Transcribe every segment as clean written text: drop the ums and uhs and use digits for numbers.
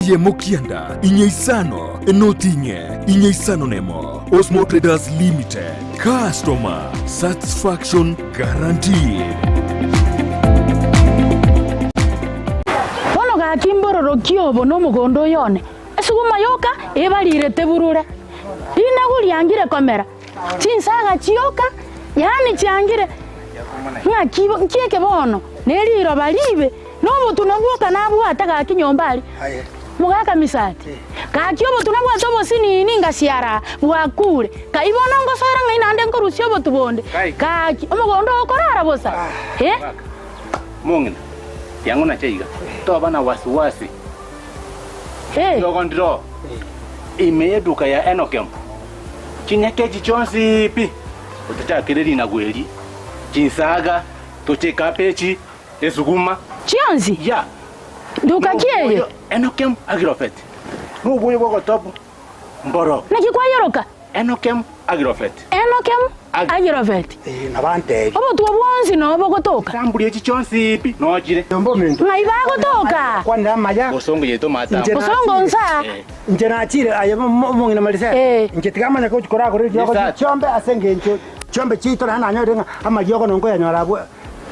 Aye Mokianda, Inyeisano, Enotinye, Inyeisano Nemo, Osmo Traders Limited, Customer Satisfaction Guaranteed. Bono ga kimbororo kiobo no mugondo yone. Esuguma yoka ebalire teburure. Ina guliangire kamera. Chinsaga chioka, yani chiangire. Nga kieke bono, neliro balibe. Nobo tunabuka nabwata ga kinyombali. Mugaka misati. Ka kiobo tunabwata bo sini ninga siara bwakure. Ka ibona ngosora ngaina ande nkorusyo bo tubonde. Ka omugondo okorara bosa. Mungina. Yangu na cheiga. Toba na wasiwasi. Ndiro. Imeduka ya Enokem. Chinyakeji chonsi pi. Utatakireri na gweli. Chinsaga, tocheka pechi, esuguma. Chionzi? Ya. Duka kieye? Enokem Agrofet. Nubuye boko topu. Mboro. Nakikwa yoroka? Enokem Agrofet. Enokem Agrofet. Nabante. Obo tuwabonzi no boko toka. Tambuli chonsi pi no chire. Yombo mendo. Ngaibago toka. Kwanda maya. Bosongo yeto mata. Bosongo nsa. Njena chire ayemo mongina malise. Njetikama na kuchikora kuri yoko chombe asenge ncho. Chombe chito na nanyo renga ama yoko nongo ya nyarabwe.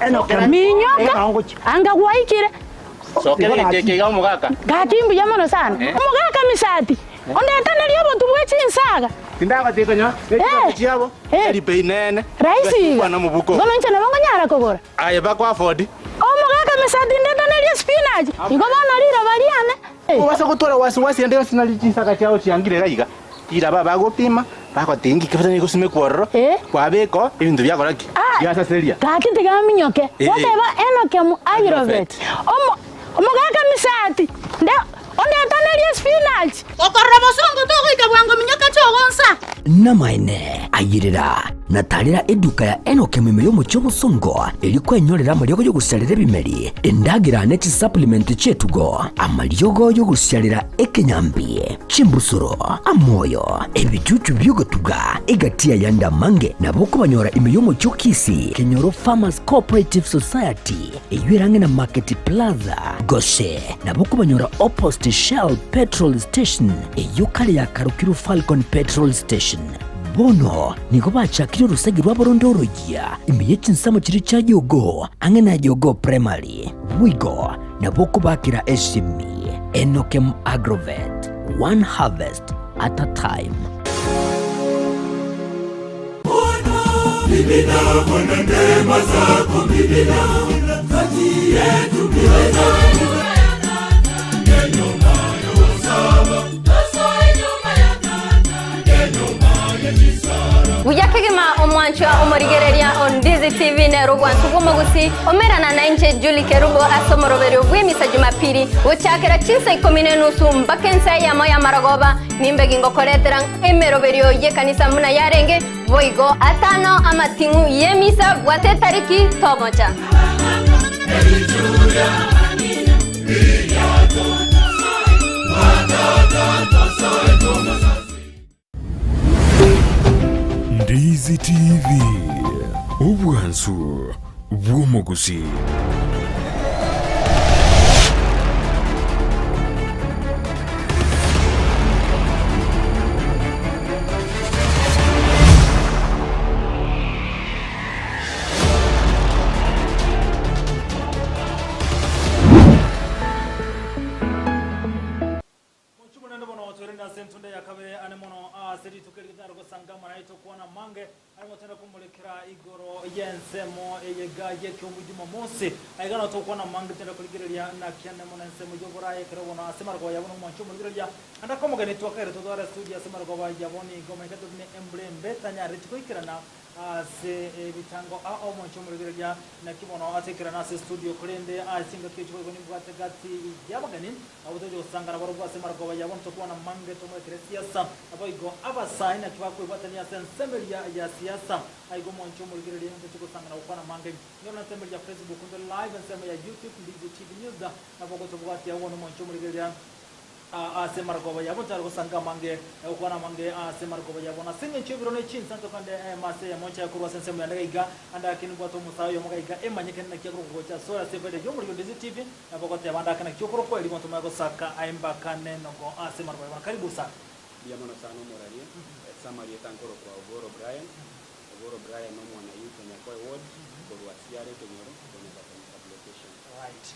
Enokem. Minyoka. Anga waikire. Sokere teke ga mugaka. Gatimbu yamono sana. Mugaka misati. Onde atana liyobo tubwechi insaga. Tindaka teke nyo. Chiabo. Eri peinene. Raisi. Bwana mubuko. Gono nchana bongo nyara kogora. Aye bakwa afford. Mugaka misati ndeta na liya spinach. Igo bana lira baliane. Wasa kutora wasi ende sinali chinsaka chao chiangire raiga. Ira baba gopima. Bako tingi kifata niko sime kworo. Kwa beko ibintu byakora ki. Yasa seria. Kakiti ga minyoke. Whatever Enokem Agrofet. Mugaka misati. Onde atana spinach. Okorobosongo to ikabwango minyoka chogonsa. Namaine ayirira natalira eduka ya Enokem emirimo cy'obusongo eriko enyorera amaryogo yo gusalira ebimeri endagira neti supplement chetugo amaryogo yo gusalira ekenyambi chimbusuro amoyo ebicucu byogotuga egatia yanda mange naboko banyora emirimo cy'okisi Kenyoro Farmers Cooperative Society eyurange na Market Plaza Goshe naboko banyora opposite Shell Petrol Station eyukali ya Karukiro Falcon Petrol Station bono niko bachakira rusagi rwa borondorogia imiye chinsamo kiri cha yogo angena yogo primary wigo naboko bakira eshimi Enokem Agrofet, one harvest at a time. Bibina mwana ndema zako bibina kati yetu bibina Buyakegema omwanchwa omorigereria on Dizzy TV ne rogwansu gomagusi omerana na nje Julie Kerubo asomoroberio bwemisa Jumapili uchakera chinsa 10 mbakensa ya moya maragoba nimbe ngokoretera emeroberio ye kanisa muna yarenge voigo atano amatingu yemisa bwate tariki tomocha Dizzy TV, Ubwansu, Bwomogusi. Sentunde yakabe anemono seri tukirigitaro gosangama naito kuona mange arimo tenda kumulekera igoro yensemo eyega yekyomujuma mose aigana to kuona mange tenda kuligirelia na kiane mona nsemo yobora yekero bona asemar go yabona mwancho muligirelia anda komogane twakere to dora studio asemar go yaboni goma ikato ne emblem betanya ritikoikirana se bitango a mwancho muligirelia na kibono atekirana se studio kurende asinga kichiko goni bwate gati yabagani abutojo sangana baro asemar go yabona to kuona mange to siasa abayigo abasaina twakwe batania sensemelia ya siasa aigo mwancho muligirelia ntiko sangana ukwana mange ngona sembeli ya Facebook ndo live nsema ya YouTube Dizzy TV News da naboko to bwati ya wono mwancho muligirelia ase margoba yabo taro sanga mange ukwana mange ase margoba yabo na singe chibiro ne chin santo kande mase ya moncha kurwa sense mu yandaga iga anda kini kwato musayo yo muga iga emanye kenna kyakuru gocha so ase bede yo muri Ndezi TV abakote abanda kana kyokoro ko eri gonto mago saka aimba kane nogo ase margoba yabo karibu sana Diamono sano moralia Samaria tankoro kwa Ogoro Brian no mwana yuko nyakwa ward kwa siare kenyoro kwa publication right.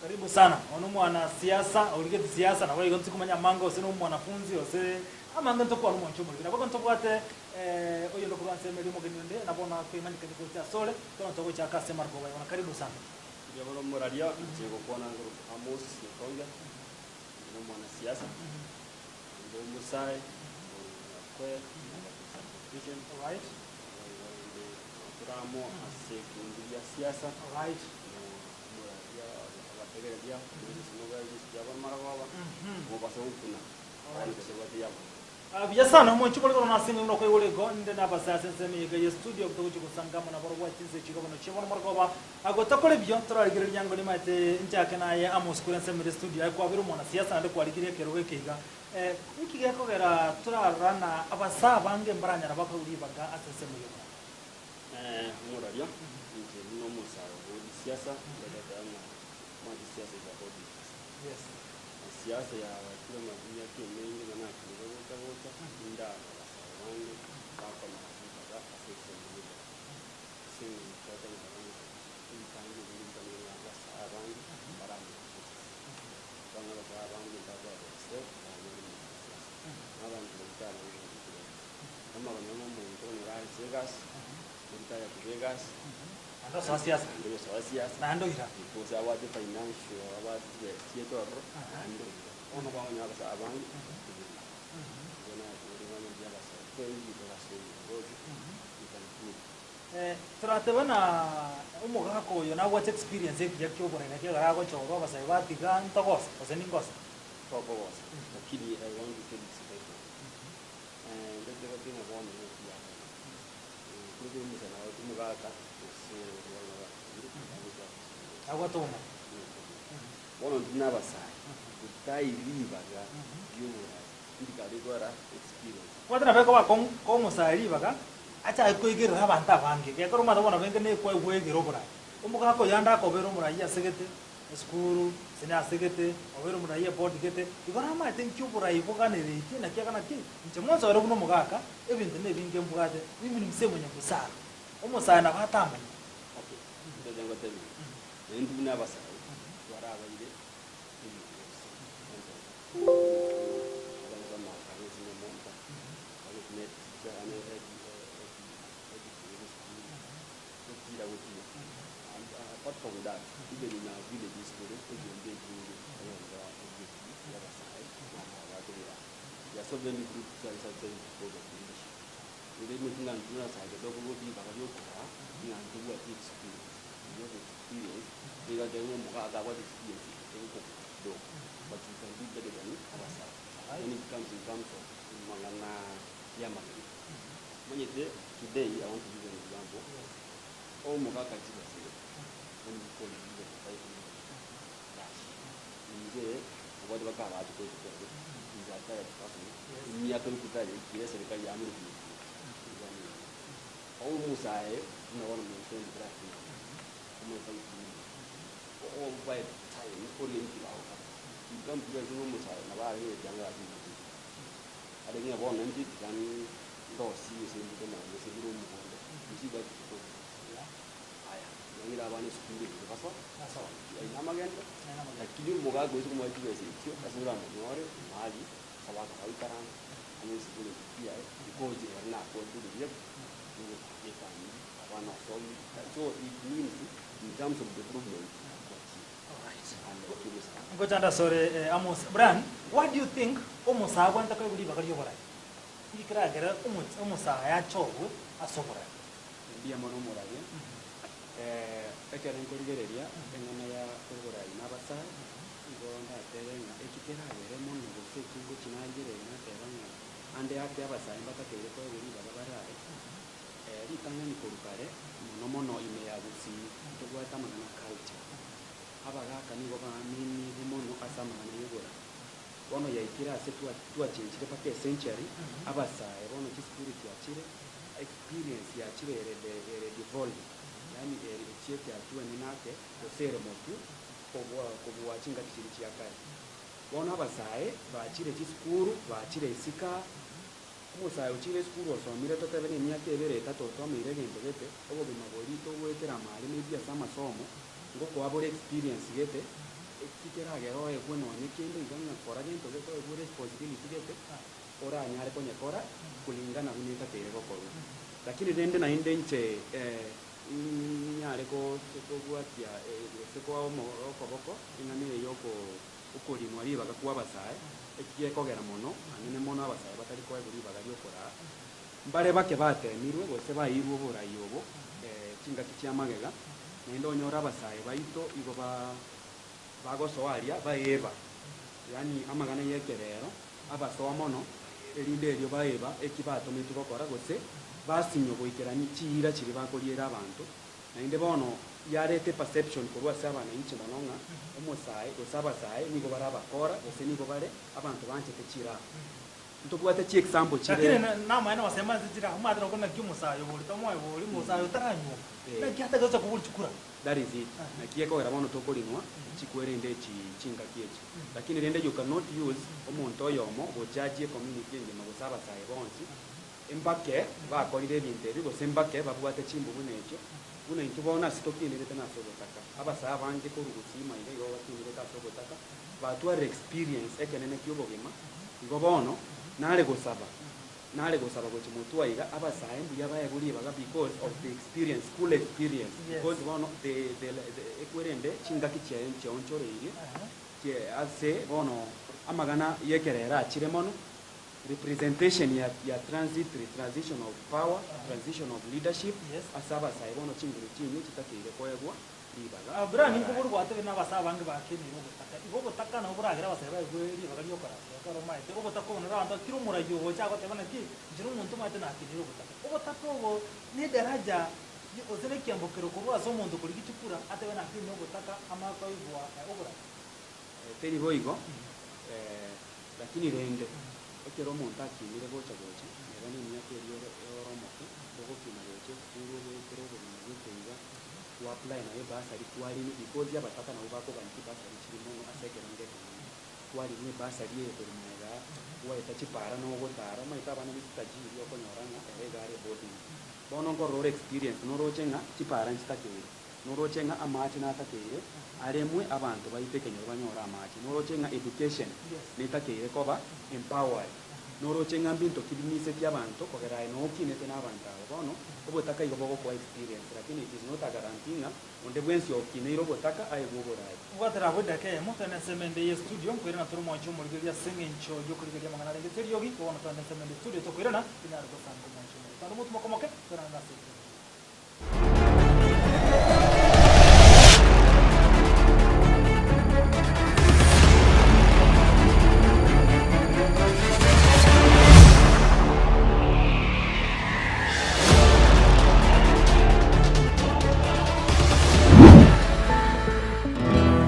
Karibu sana. Ono mwana siasa, uligeti siasa na wale gonzi kumanya mango sino mwanafunzi ose amanga ntoko ari mwancho muri. Nabako ntoko ate oyo ndo kuranse melimo genende nabona kwimanya kende kwa sole tono ntoko cha kase margoba. Wana karibu sana. Diamono moralia chego kuona ngoro Amos Konga no mwana siasa. Ndo musai kwa vision right. Turamo ase kundia siasa Right. Dia semoga jaban maragoba mo paso kuna Vya sana mo chukole kono nasinga no ko wole go nde na basa sense mi ga studio ko tuko sangama na borwa tinse chiko no chibona maragoba ago takole byo tora igire nyango ni mate nchake na ye Amos kurense mi studio ay kwa biru mona siasa ande kwa ligire kero wekiga iki ga ko gera tora rana abasa bange mbaranya na bako uri baga asese mu yo moralia no musaro siasa siasa za bodi. Yes. Siasa ya kila madunia kia mengi na naki wote nda wangu hapa na hapa afisa mmoja. Sisi tata ni kama mpango ni ya sabangi barani. Kama la sabangi baba step na ndio mtana kama wanyama mmoja ni rais Vegas mtaya Vegas ando siasa ndio siasa na ando ira because our financial our theater ando ono kwa nyaka sa abangi na ndio ndio ya sa kweli kwa sababu turatebana umuga ko yo na what experience ya kyo bora na kyo gara ko choro basa ibati ga ntagos basa ningosa togos lakini I want to tell you and ndio ndio kina bwana ya ndio msana umuga ka agwatoma bono ndinabasai kutayilibaga byobura ndikali gwara experience kwatana beko ba ko musali baga acha ko igero abanta bange ke ko mata bona benge ne ko egero bora umuga ko yanda ko bero mura ya segete skuru sina segete obero mura ya board gete igora ma ten cyubura ivuga ne riti na kya kana ki nchemonzo ero buno mugaka ebintu ne binge mbugate bibini msemo nyabusara umusana batamba okay ndio jango tena ndio nabasai gwara abaire apart from that, even in our villages, we are so many groups that are saying for the village. We didn't think that we are going to be experience. They are doing what experience but you can do better than ourselves. When it comes in terms of Mangana Yamaki. Today, I want to give an example. Oh, Mugaka when you call it the fight what about to go to is a tired person. In Yakan Kutai, yes, and I am with you. Almost I know one of my friends drafting. All by time, only in our you come to the room with I about here, younger. I think I want empty and go see you in the room. You see that ngira abane school kaso kaso inamagenda lakini muga gozo mu wajibese cyo kasura mu nyore mali sabaka kalitaran ani school pia ikoje na ko ndio yep ni ifani abana so it means in terms of development. All right. Ngochanda sore Amos Brian, what do you think umusa kwanta ko buli bakari yobora ikira gara umusa ya chobu asobora ndia mono moraye ekere nkorigereria engana ya kugura inabasa igonda terenga ekitera bere mono gose kingo kinagire na terenga ande ate abasa imbaka kere ko buri babaraye ritanga ni korukare mono mono ime ya busi tugwata magana culture abaga kanigo ba nini mono asama na yogora bono yaikira ase twachenjire paka essentially abasae bono chisikuru kyachire experience yachire ere devolve yani echieke atuene nake osere motu kobwachinga kishiri chiakari bono abasae bachire chisikuru bachire esika umusae uchire esikuru osomire totebe n'emyaka ebere etatu otomire egento gete obogima borito gwetera mari n'ebia ase amasomo ngokwabora experience gete ekikeragera oegwe nonya kende iga ng'akora gento gete oegwe responsibility gete oranyare konyekora kulingana buna etateire gokorwa lakini rende naende nche nyare kobwatia ase kwao okoboko eng'ana eyo okorinwa ribaga kwa abasae ekigekogera mono ang'ene mono abasae batari koegwa ribaga riokora mbare bake batemirwe gose bairwe oborai obo chingaki chia magega naende onyora abasae baito igo bagosoaria baeba yani amagana yekerero abasoa mono erinde erio baeba ekibatometwe gokora gose basinyo goikerani chira chiri bakoriera abantu naende bono yarete perception korwa ase abana inche monong'a omosae gose abasae nigo barabakora gose nigo bare abantu banchete chira ntobwate chi example chire lakini nama wasema zira umadro kona kyumusayo buri tomoye buri musayo taranyo na kyata gaza kuburi chukura that is it na kieko era bono tokorinwa chikwerende chinga kiechi lakini rende you cannot use omonto oyomo gochaji community ngema gosaba sae bonsi embake bakorire ebintu ebi gose embake babwate chimbu bunecho buna intubona sitokinire tena sobotaka abasaba banje korugusima ile yo batinire ka sobotaka batware experience ekenene kyobogema igo bono nale gosaba gochi mutu aiga abasae mbuya bayeguri baga because of the experience school experience because bono the ekwerende chingaki chenche onchoreire ke ase bono amagana yekerera achire mono representation ya transition of power, transition of leadership asaba saibono chinguru chinyi chitakire koyegwa ribaga bra ni kuburu kwate na basaba bange bakeni ibo botaka na buragira basaba igweri bagariokora karo maite obo takona randa kiro murayo gocha gote bana ki jiru muntu maite na kiri botaka obo takobo ni daraja ozene kiambokero kuba so muntu kuri gichukura ate bana kiri no botaka amaka igwa obura teri boigo lakini rende ekero omonto akinire gocha era n'emyaka erio oromoke ogokina gocha ekuru gwekero obogima gweteiga twapply naye basari twalini because abataka nabo bakobaniki basari kiri mono asekero ngeke twalini basari eyekorimega waeta chipara n'ogotara maita abana bisitajiri okonyorana egare boarding bono nkorora experience norochenga chipara nchitakere norochenga amachi natakeire aremwe abantu baitekenye banyora amachi norochenga education nitakeire koba empowered norochenga mbinto kibimise by'abantu kogera no kinete n'abantu abo bono obotaka igobogo kwa experience lakini it is not a guarantee onde bwensi okineiro botaka ayegoborai watera bodake mutane semende ye studio kwera na turumo cyo muri gya sengencho yo kuri gya mangana rege serio gi ko na semende studio to kwera na ina ro sango mancho tano mutu mokomoke kwera na serio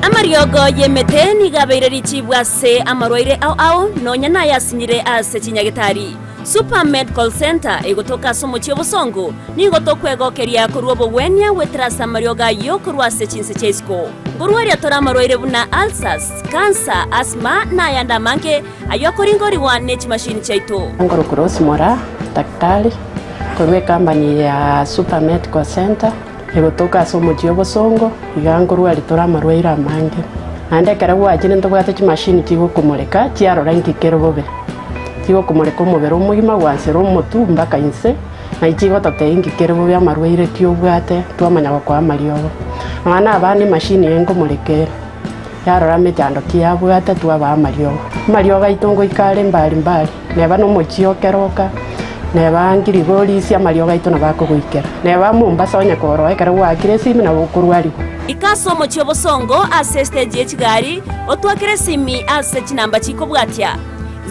Amariogo yemete nigabeire richibwa se amarwaire au nonya na yasinyire ase chinyagitari Super Medical Center egotoka somo chiobosongo nigotokwegookeria korwa bogwenia wetrasa marioga yo korwa se chinse chesko ngorwaria tora amarwaire buna ulcers cancer asthma na yanda manke ayokoringori wa net machine chaito ngoro cross mora daktari korwe company ya Super Medical Center egotoka somo chiobosongo igangorwa ritora amarwaire amange ande karagwa achine ntobwate chi machine chigo kumureka chiarora nkikero bobe chigo kumureka omubere omugima gwansero omotu mbaka inse na ichigo tote nkikero bobe amarwaire tiobwate twamanya kwa amariogo mwana abane machine yengo murekera yarora metando kiabwate twaba amariogo marioga itongo ikale mbali neba no mochiokeroka neba ngiri golisi amarioga itona bakugwikera neba Mombasa onya koro ekara gwakire simi na bukurwari ikaso mochio bosongo ase stage echigari otwakire simi ase chinamba chiko bwatia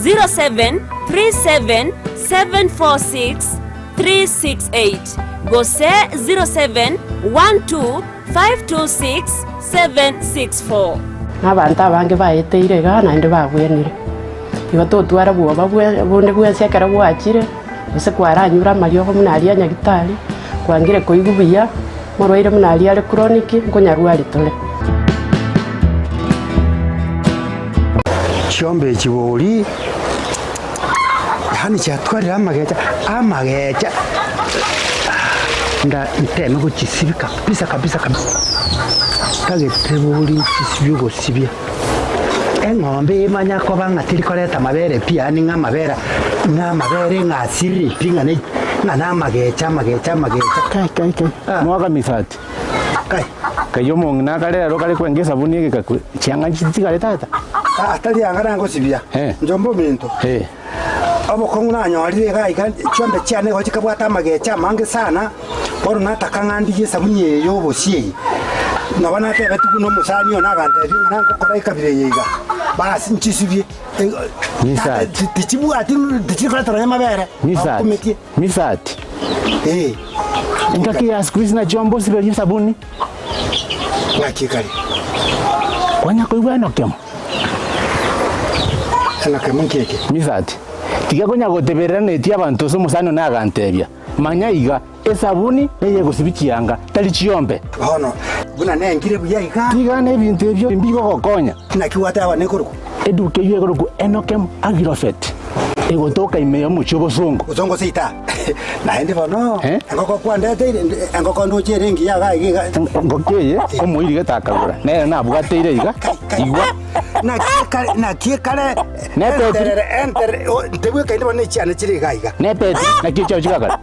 0737746368 gose 0712526764 abantu abange baeteire gana inde bagwenire igo totwara bwoba bonde bwensekera bwachire ase kwaranyura amariogo muna aria nyagitari kwangire koigwa buya morwaire muna aria are chronic nkonyarwari tore chiombe chibori yani chatwarira amagecha nda nteme kuchisibika kabisa kagetebori chisibyo gosibia eng'ombe imanya ko bangatiri koreta mabere pia ni ngamabera ngamabere ngasiri pinga ne ngana magecha kai mwaga misati kayo mongna kale ro kale kwenge sabuni ke kakwe chianga chitikale tata atali angana ngosibia njombo minto abo konguna nyorire gai kan chombe chiane ho chikabwata magecha mange sana oro nataka ngandi sabuni yo bosie na bana te betu no musani ona gante nango kora ikabire yiga basi nchisibye misati tichibu ati tichifra tara mabere misati ngaki asqueeze na jombo sibeli sabuni nakikali kwanya ko ibano kemo ana keke misati tiga konya goteberera neti abantu so musani ona gantebya manya iga esabuni eye gosibikianga tali chiombe hono buna nengire buya iga tiga ne bintu ebyo mbigo gokonya nakiwata abane kuruku eduke yego ku enokem agrofet ego toka imeyo mucho bosongo uzongo sita na ende bono ngoko kwandete ngoko ndo cherengi ya ga ngokeye omuiri getakagura ne na bwateire iga igwa na kikale ne enter tebwe kainde bono chiane chiri ga iga ne peti na kicho chikagara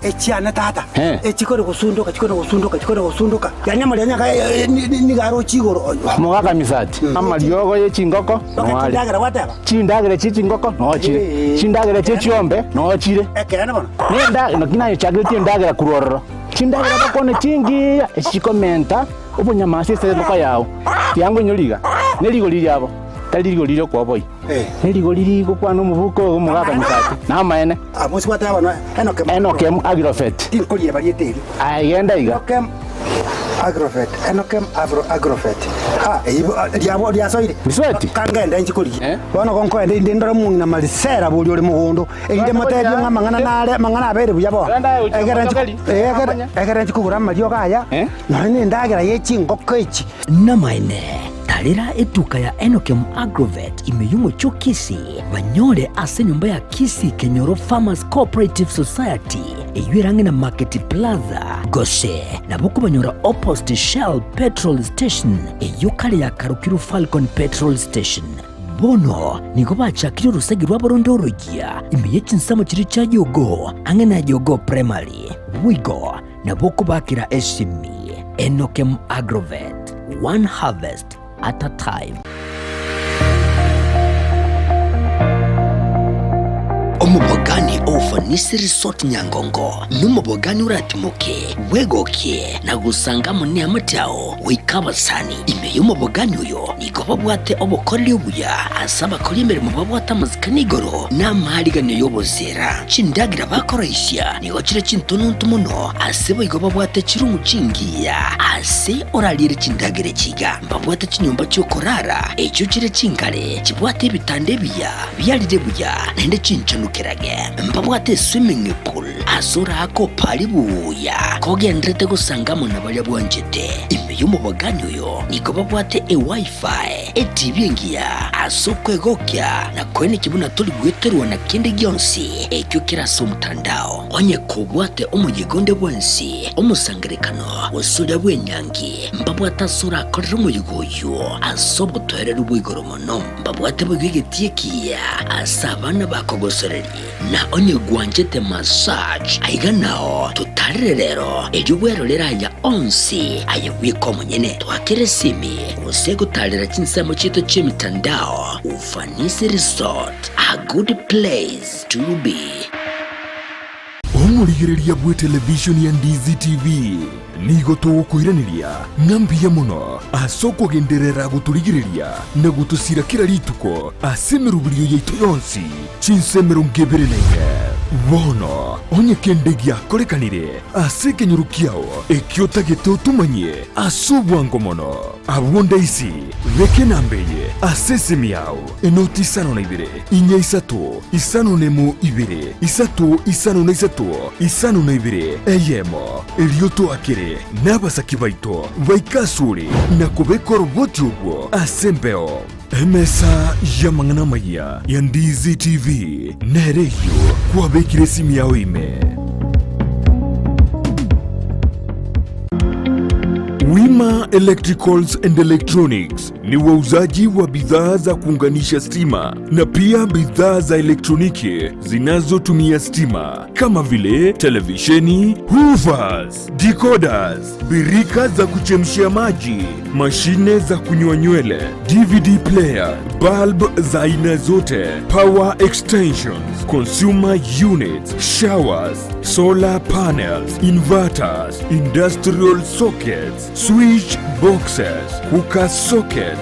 echiane tata echikore gusunduka yanyama lyanyaka ni garo chigoro mugaka misati amaryogo ye chingoko ndagara wataba chindagere chingoko no chire chindagere chiombe no chire ekene bono nenda no kinayo chagiriti ndagara kurororo chindagara bakone chingi echikomenta obunyamasi se loka yawo yango nyoliga neligo liyabo taligo lilo kwa boy neligo liliko kwa no mubuko mugaka misati na maene amusi wataba no enokem agrofet tinkoli yabalieteli ayenda iga enokem agrofet agrofet diabo diasoire misweti kangenda inchikoli bono konko ende ndora mungina malisera buli oli mugondo ende motebyo ngamangana nale mangana abere buyabo egera nchikugura malio gaya none ndagera yechingoko echi na maene tarira eduka ya Enokem Agrovet imeyumo chokisi banyore ase nyumba ya Kisi Kenyoro Farmers Cooperative Society eyurange na Market Plaza Goshe na boku banyora opposite Shell Petrol Station eyukale ya Karukiru Falcon Petrol Station bono niko bachakira urusagi rwa borondorogia imeye chinsamo chiri cha yogo ange na yogo primary wigo na boku bakira eshimi Enokem Agrovet, one harvest at a time. Omubogani ofanisi resort Nyangongo numubogani uratimuke wegokie na gusanga muni amatao wikabasani ime y'umubogani uyo nigoba bwate obokoli ubuya asaba koli imbere mu babwata mazikanigoro n'amahariganyo y'obuzera cindagira bakoroishya nigo kire cintununtu muno asebo igoba bwate kiri umucingiya ase oralire cindagire kiga mbabwate kinyumba cyo korara ecyo kire cingale kibwate bitande biya byarire buya nende cincanu mbabwate swimming pool azora ako pali buya kogendrete gusangamo nabalya bwanjete ime y'umubogani uyo niko babwate wifi TV ngiya asokwegokya na kwene kibuna tuli gweterwa na kende gyonsi ekyo kiraso mtandao onye kubwate omuyigonde bwansi omusangerekano wasura bwenyangi mbabwata sura akorera umuyigoyo asobotorera ubwigoromono mbabwate bwigetiyekiya asabana bakogosorera na onye gwanjete massage aiganao tutarire rero ejubwero leranya onsi ayewiko munyene twakire simi usego talira chinsamo chito chemitandao ufanisi resort a good place to be. Omurigereria bwe television ya Ndizi TV nigo tugukwiraniria ngambia muno asoko genderera guturigireria na gutusira kira rituko asemerubirio yeito yonsi chinsemero ngeberenaye Bono onye kendegi akorekanire ase kenyuru kiao ekiotagete otumanye asobwango mono abwonda isi beke nambeye ase simi yao enoti isano na ibere inya isato isano nemo ibere isato isano na isato isano na ibere eyemo erioto akere n'abasaki baito baikasure na kubekora ubwoti ubwo asembeo emesa ya mangana maya ya Ndizi TV nereyo kwa bekire simu yao ime Wima Electricals and Electronics ni wauzaji wa bidhaa za kuunganisha stima na pia bidhaa za elektroniki zinazotumia stima kama vile televisheni, hoovers, decoders, birika za kuchemshia maji, mashine za kunywa nywele, DVD player, bulb za aina zote, power extensions, consumer units, showers, solar panels, inverters, industrial sockets, switch boxes, hookah sockets,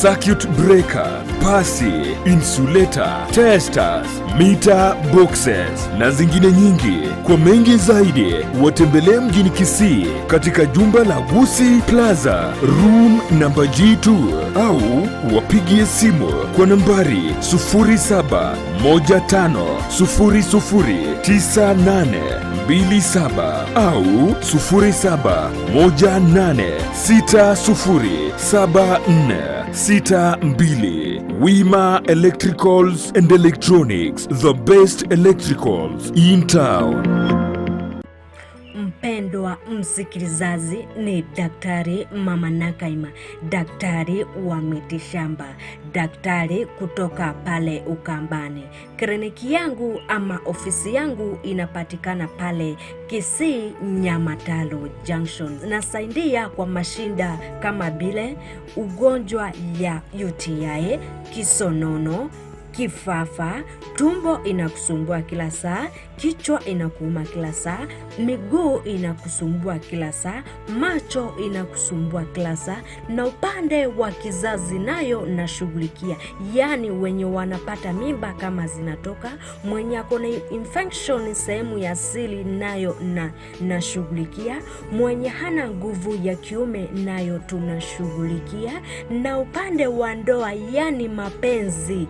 circuit breaker, pasi, insulator, testers, meter boxes na zingine nyingi. Kwa mengi zaidi watembelee mjini Kisii katika jumba la Gusii Plaza room namba G2 au wapigie simu kwa nambari 0715009827 au 0718607462. Wima Electricals and Electronics, the best electricals in town. Mpendwa msikilizaji, ni Daktari Mama Nakaima, daktari wa mitishamba, daktari kutoka pale Ukambani. Kliniki yangu ama ofisi yangu inapatikana pale Kisii Nyamatalo Junction. Nasaidia kwa mashinda kama vile ugonjwa ya UTI, kisonono, kifafa, tumbo inakusumbua kila saa, kichwa inakuuma kila saa, miguu inakusumbua kila saa, macho inakusumbua kila saa, na upande wa kizazi nayo nashughulikia. Yani wenye wanapata mimba kama zinatoka, mwenye akona infection sehemu ya siri nayo nashughulikia, mwenye hana nguvu ya kiume nayo tunashughulikia, na upande wa ndoa yani mapenzi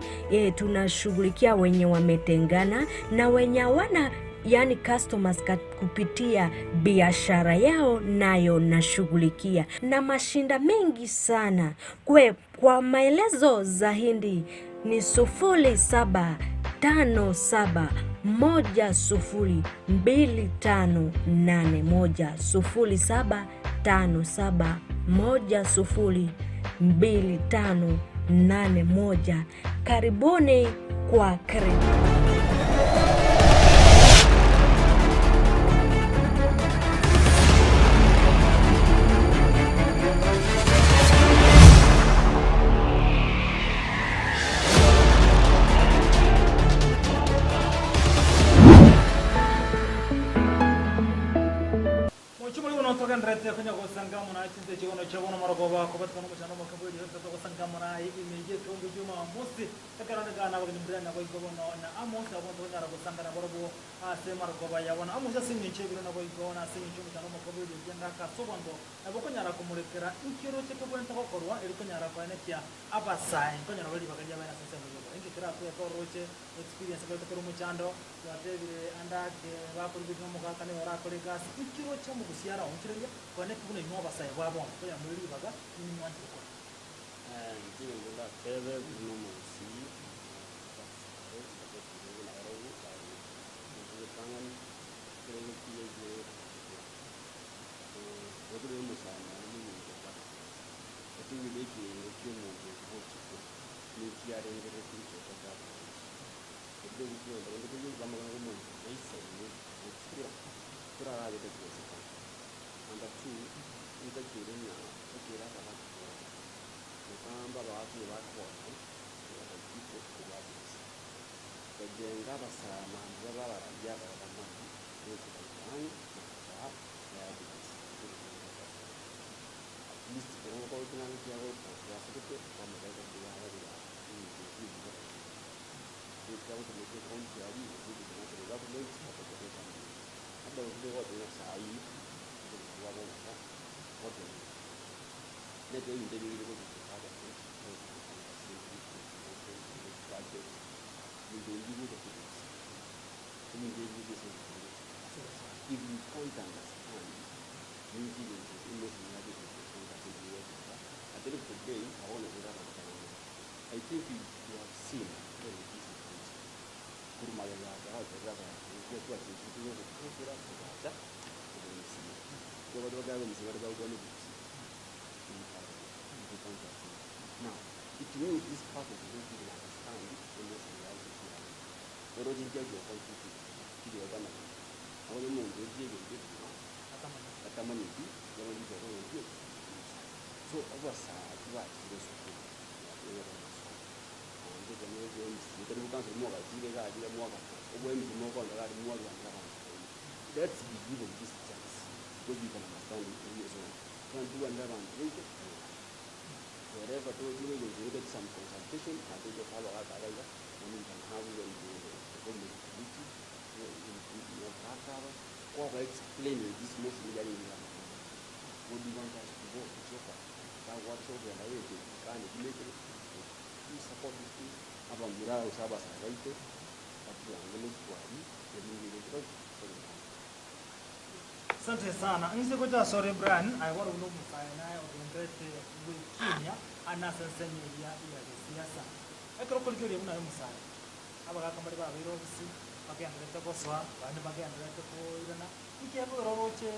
tunashughulikia wenye wametengana na wenye wana yani customers kupitia biashara yao nayo nashughulikia, na mashinda mengi sana. Kwa maelezo zaidi ni 0757102581 0757102581. Karibuni kwa kliniki. Ndrete kwenye kusangamo na chinze chikono chabono maragoba kubata kono mchano makabuli yote to kusangamo na imeje tungu juma mosi takarana kana bakini mbrana kwa ikono na amosa abondo nyara kusangana borobo ase maragoba yabona amosa sinye chebiro na kwa ikono sinye chuma chano makabuli yenda ka sobondo na boko nyara kumulekera inkiro cheke bwenta ko korwa eri ko nyara kwa nekia abasai ko nyara bali bakaja bana sasa borobo ingi kira ko roche experience ko to muchando yatebire andake bakuri bizo mukaka ne ora kore gas inkiro chamu kusiara onchirelia kwa nekia kuna inova sai wabo ko ya muri baga ni mwanzi ko ndio ngola tebe no musi jenga basana baba barajya barama n'uko cyane list ko ko tunani cyangwa yafite amagaragaza yawe ya sababu tumekuwa kaunti ya Arua ndio national government hapa kwa Kenya. Hata wale watu wa saa hii ndio wao sasa wote ndio ndio ile kwa sababu if you can't understand music in the at the end of the day, I want to do that. I think you have seen very easy things. Kurumaya ya out the rather get what you do with the culture of that. So what do I want to now, it means this part of the music will understand in this reality. What do you get your country to the other? I want to know the deal Atamaniti, so I was right to this. Let's be given this chance because we can understand it in years old. Can do another later. Wherever those you get some consultation, I think you follow up when you can have when the community or explain this mostly what do you want us to go to Soka? What's over the way to kind of make it. You support this thing. About Mura Sabas, I write it. But you are willing to agree. Asante sana. Nisi kuja sorry Brian, I want to know msaina ya utengrete Kenya anasa senye ya siasa. Ekero kulikiri muna msaina. Abaga kamari ba biro bisi bakiangrete boswa, bandi bakiangrete ko irana. Iki abo roroche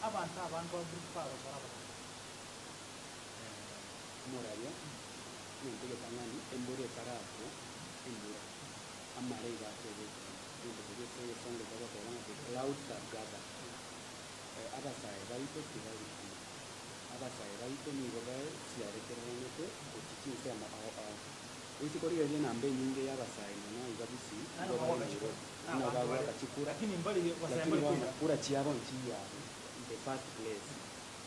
abantu group pa baraba. Morayo. Nintege tangani embore parapo embora. Amarega tebe. Nintege tebe songo baba kwa wana cloud gather. Abasai baito kibali. Abasai baito ni gobae siarekerete ochichi ama isi kori yaje nambe nyinge y'abasai na igabisi na baba kachikura lakini mbali wasai mbali kura chiabo nchiya in the first place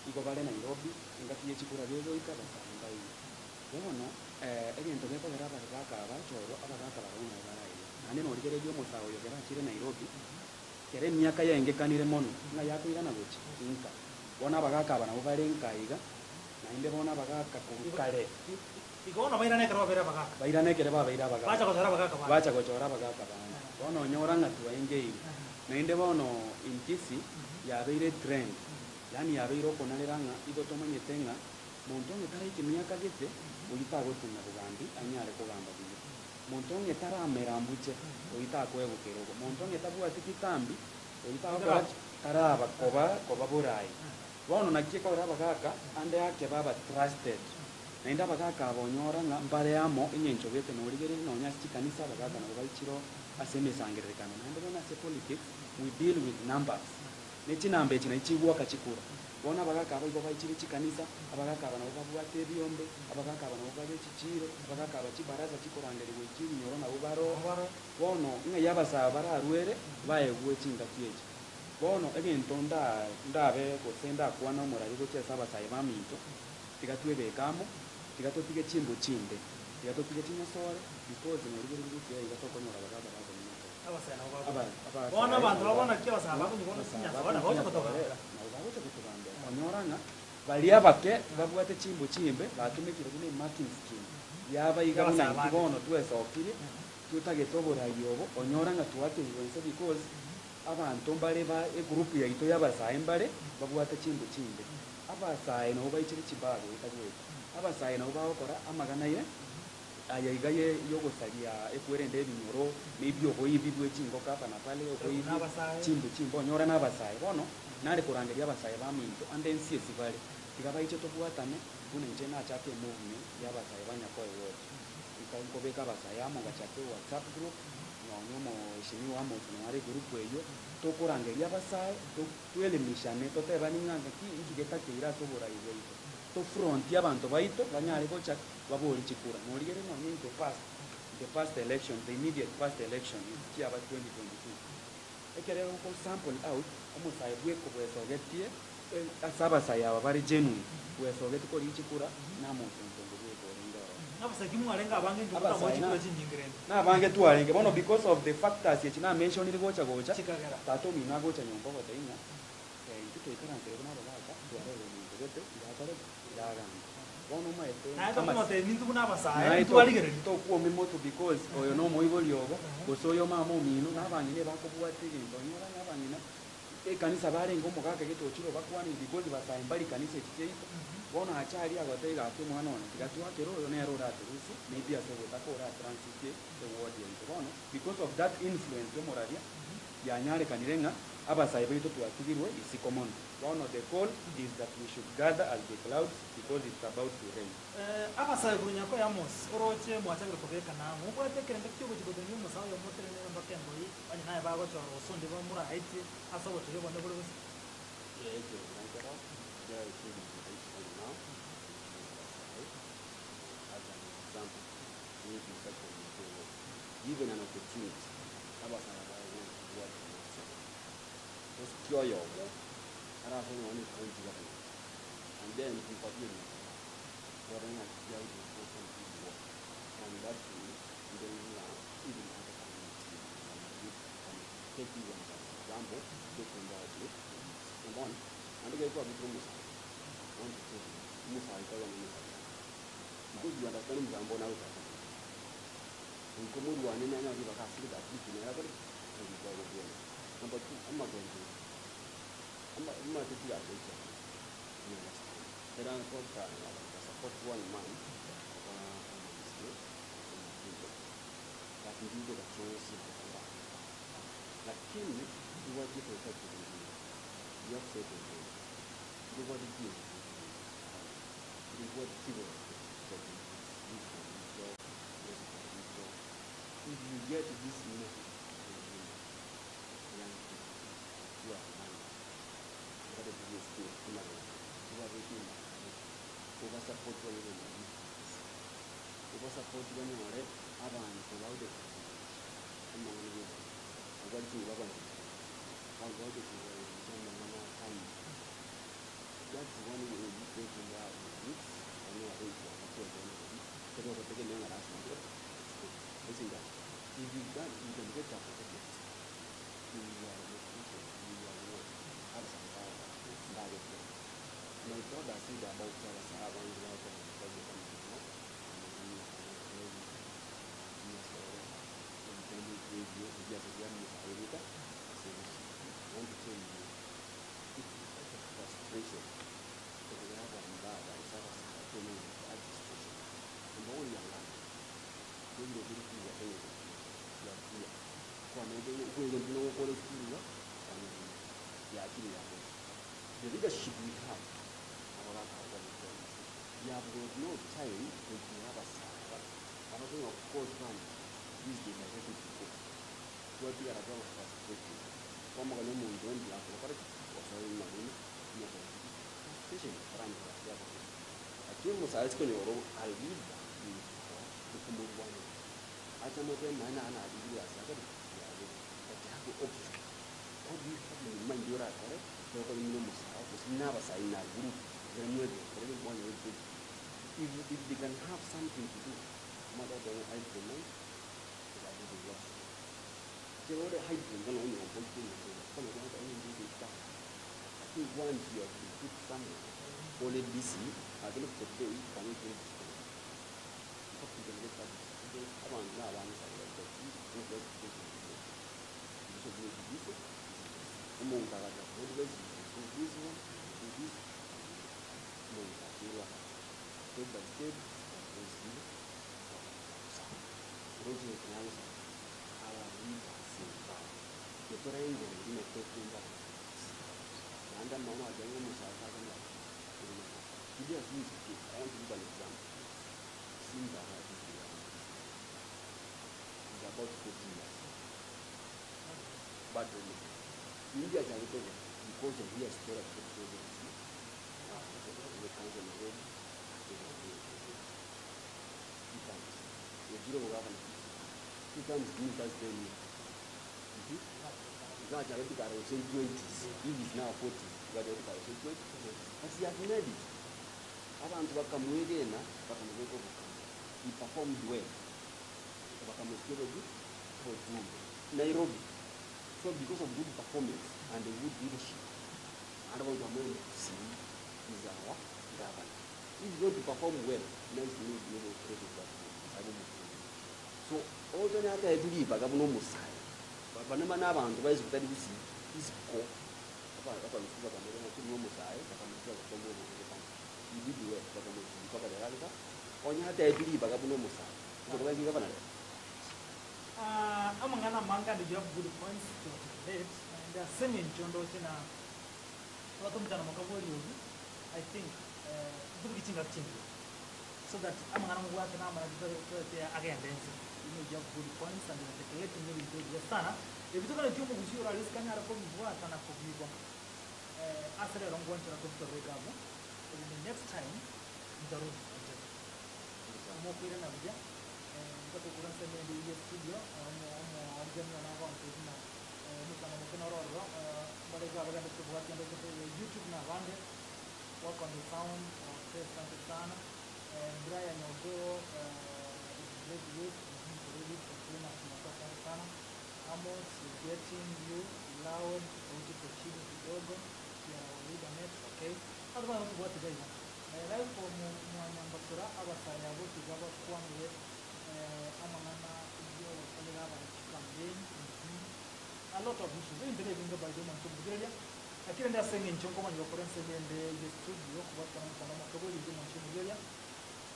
iko bale Nairobi ingatiye chikura byezo ikabasai mbai bono egento beko era baka abachoro abagaka baruna barai ane no rigere byo musawo yogera chire Nairobi kere myaka yenge kanire mono na yakwira na gochi inka bona abagaka bana ubare nkaiga na inde bona abagaka kurukare igona bairane kero babera bagaka bairane kere babaira bagaka bacha gochora bagaka bana bono nyora ngatu engei na inde bono inkisi yabeire trend yani yabeire okonaliranga igotomanye tenga muntu ngetara ikimyaka gete uyita gotuna bugambi anyare kugamba biye muntu ngetara amerambuche uyita kwegukero muntu ngetabwa tikitambi uyita akora karaba koba burai bono nakiko bagaka ande yake baba trusted naenda bagaka abonyora nga mbare yamo inyencho bete no rigere no nyasi kanisa bagaka no baichiro aseme sangirekana naenda bona se politics we deal with numbers nechi nambe china ichigwa kachikura bona bagaka abaiko baichiri chikanisa abagaka abana babwate byombe abagaka abana babaje chichiro abagaka abachibaraza chikorangere wechiri nyoro na ubaro bono inga yabasa bara arwere baye gwecinga kiechi bono egento ndabe gosenda kwana murari gochesa abasai baminto tigatwebe kamo tigatotike chimbo chinde tigatotike chinyasore because no rigere gutya igatokonyora bagaka bazo abasai bona abantu babona kibasa babonye bona sinyasore boje kutoka onyoranga bali abake babwate chimbo chimbe batumikire kune marking scheme yaba igabuna kibono twesokire tutagetoborra yobo onyoranga tuwate ibonse because abantu mbale ba group ya ito yabasai mbale babwate chimbo chimbe abasai no baichire chibaro itagwe abasai no bakora amagana ye ayayigaye yogosaria ekwerende binyoro n'ibyo boyibidwe chingo kapa na pale okoyibi chimbo nyora n'abasai bono nare kurangeria abasai baminto ande nsie sibale tigabayiche tobwatane bunenje na chate movement y'abasai banyakoye wote ikangobeka abasai amo gachate WhatsApp group nonyomo shimi wamo tunare group eyo tokurangeria abasai tuelimishane toteba ninganga ki ikigeta kira tobora ibeito to front y'abantu baito banyare gocha babori chikura norigere no nyi the past election the immediate past election is about 2022 ekere ko sample out omusai bweko bwesogetie asaba sayaba bari genuine bwesogetie ko chikura na muntu ntongo bweko ndoro nabange twarenge bono because of the factors yechina mention ile gocha tato mina gocha nyombo gocha inya into ikaranze rero nabo baka twarebe muntu bete irakore iragamba bono maete kama te nintu kuna basaya tu aligere to kuo mimoto because oyo no moibo lyobo gosoyo mama omino nabanyine bakobwate ginto nyora nabanyina kanisa barengo mugaka gitochiro bakwani because basaya mbali kanisa ekiteito bona achari agoteiga ati mwana ona tigatwa kero yo nero rate rusi maybe asebe takora transit the word yento bono because of that influence yo moraria yanyare kanirenga abasai baitu tuatigirwe isi common. One of the call is that we should gather as the clouds because it's about to rain. Abasai kunyako ya mos oroche mwachanga kubeka na mu kwate kerende kyo kujigodo nyumo sawa yo motere ne mbakembo yi ani naye bago cho osonde ba mura haiti aso wote yo bande bolo given an opportunity, abasai ba what was pure yo ara so no ni county government and then we continue what I have to do for people and that we don't even take you one example take on that and one and get to be musa want to say musa I tell you because you understand example now como do ano na riba ka sida aqui né agora number 2 amma gonjo amma to ti aje era ko ka support one man lakini ndio choice lakini huwa kitu cha kujua yote ndio ndio if you get this message young people who are money what is this thing who are making over support one of them over support one of them abantu bawude among them abantu babantu bawude kuba time that's one way you take in that weeks and you are able to do it again in the last one listen that if you can get that you are my brother said about Sahaba and the leadership we have, we have got no time to have a Sahaba. Another of course one is the direction to go. What we are about frustrated. From a woman don't be after or sorry, marine, station around the other. I came was asking your own, I read that to come with one. I don't know when I do as I got it. But you have to option. How do you have in mind your correct? So when you was never sign a group, then you one if they can have something to do, mother than I don't know, that would be worse. They already hide them on your something, some of them only do that. I think once you have to put somewhere, only DC, I don't know if they can do it. What you can get that I want now one side of the among the other always this one, this step by step, project analysis, our leaders, the triangle in a talking about. And the Mama Jangus are talking about. He just used to give an example. Simba is about 14 years. But India is because of here story of the project. The council of Rome, the Bureau of Government, 2 times in that same year. Now, I was saying 20s, if it's now 40s, but I was saying 20s. But he has made it. I want to come with it, but I'm going to come. he performed well wakamsikia for Nairobi. So because of good performance and the good leadership, and about the moment to see is our governor. If you going to perform well, let's need to be able to create a platform. So all the other every bagabuno musai. But whenever n'abantu bazi kutali kusi is ko. Apa nsuka kamera na kuno musai, bakamutsa kutombo n'okupanga. You did well, bakamutsa mpaka dalika. Onya hata every bagabuno musai. Ndio kwa governor. Amangana manga do you have good points to articulate and they are semi njondo tena watu mtana makaburi yogi I think bugi chinga chinga so that amangana mwa tena mara tutote again dance you have good points and articulate ni ndio sana ebitoka na timu kuzura risk kana arapo mvua sana kubigwa asere rongo nchana tutote gabo the next time ndarudi mo kwira na bija Because we don't send in the studio, I'm getting an hour on the but I got to work on the YouTube now, work on the sound, test on the sound, and Brian will go, Amos is getting you loud, okay. I don't want to work today. I like for Mwanyambasura, our side, I will give up one way. Amangana campaign, a lot of issues. In the living by the month of Bulgaria, I can't sing in Chonkoman, your friends in the studio, what can I do in Bulgaria?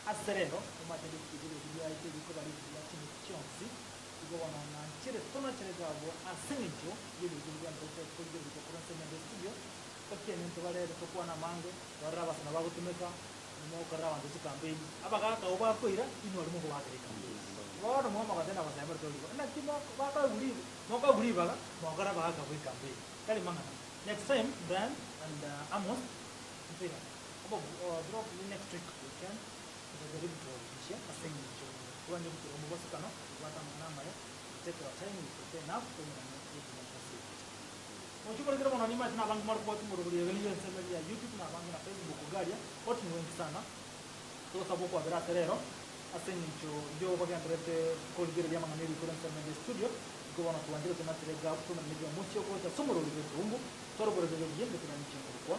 As Sereno, who might have to do the idea because I live in Chelsea, to go on and Chile, Tonachego, and singing to you will be able to put the friends in the studio, but came into Valera to Kuana Mango, or Ravas and about to make a more around the campaign. Abagata over Kuira, you know, move out. What Mama was never told you. And I think Moka Riva, Mokarabaka will campaign. Tell him, next time, Dan and Amos, drop the next trick we can. The river to a singing to one of the Moscano, what I'm number, take our time to say enough to Mochuka on image na bank mark what more YouTube na bank na Facebook Garia, what you went sana. So Saboko Abraterero. Ascenso io voglio andare colpire gli amani di currenza nel studio go on to andare to mettere gap to nel medio muccio cosa somoro di rumbo solo per vedere niente che non c'è qua